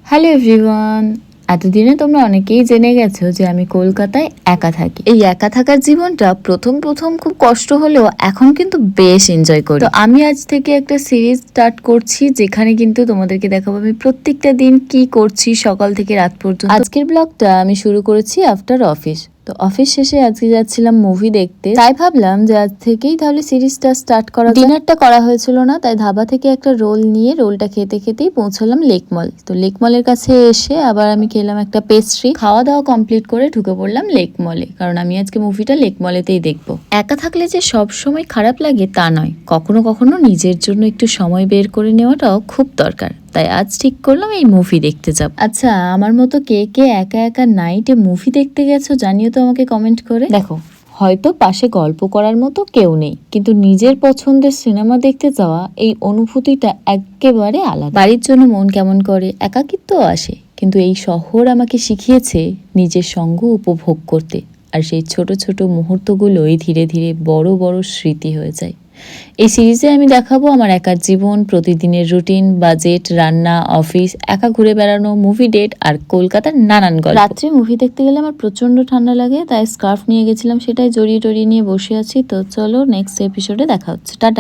Hello everyone, এতদিনে তোমরা অনেকেই জেনে গেছো যে আমি কলকাতায় একা থাকি। এই একা থাকার জীবনটা প্রথম প্রথম খুব কষ্ট হলেও এখন কিন্তু বেশ এনজয় করি। তো আমি আজ থেকে একটা সিরিজ স্টার্ট করছি, যেখানে কিন্তু তোমাদেরকে দেখাবো আমি প্রত্যেকটা দিন কি করছি সকাল থেকে রাত পর্যন্ত। আজকের ব্লগটা আমি শুরু করেছি আফটার অফিস। তো অফিস শেষে আজকে যাচ্ছিলাম মুভি দেখতে, তাই ভাবলাম যে আজ থেকেই তাহলে সিরিজটা স্টার্ট করা। ডিনারটা করা হয়েছিল না, তাই ধাবা থেকে একটা রোল নিয়ে রোলটা খেতে খেতেই পৌঁছলাম লেক মল। তো লেক মলের কাছে এসে আবার আমি খেলাম একটা পেস্ট্রি। খাওয়া দাওয়া কমপ্লিট করে ঢুকে পড়লাম লেক মলে, কারণ আমি আজকে মুভিটা লেক মলেতেই দেখবো। একা থাকলে যে সব সময় খারাপ লাগে তা নয়, কখনো কখনো নিজের জন্য একটু সময় বের করে নেওয়াটাও খুব দরকার। তাই আজ ঠিক করলাম এই মুভি দেখতে যাব। আচ্ছা, আমার মতো কে কে একা একা নাইটে মুভি দেখতে গেছো জানিও তো আমাকে কমেন্ট করে। দেখো, হয়তো পাশে গল্প করার মতো কেউ নেই, কিন্তু নিজের পছন্দের সিনেমা দেখতে যাওয়া এই অনুভূতিটা একেবারে আলাদা। বাড়ির জন্য মন কেমন করে, একাকিত্ব আসে, কিন্তু এই শহর আমাকে শিখিয়েছে নিজের সঙ্গ উপভোগ করতে। আর সেই ছোট ছোট মুহূর্তগুলোই ধীরে ধীরে বড় বড় স্মৃতি হয়ে যায়। এই সিরিজে আমি দেখাবো আমার একার জীবন, প্রতিদিনের রুটিন, বাজেট, রান্না, অফিস, একা ঘুরে বেড়ানো, মুভি ডেট আর কলকাতার নানান গল্প। রাত্রে মুভি দেখতে গেলে আমার প্রচন্ড ঠান্ডা লাগে, তাই স্কার্ফ নিয়ে গেছিলাম, সেটাই জড়িয়ে টড়িয়ে নিয়ে বসে আছি। তো চলো নেক্সট এপিসোডে দেখা হচ্ছে, টাটা।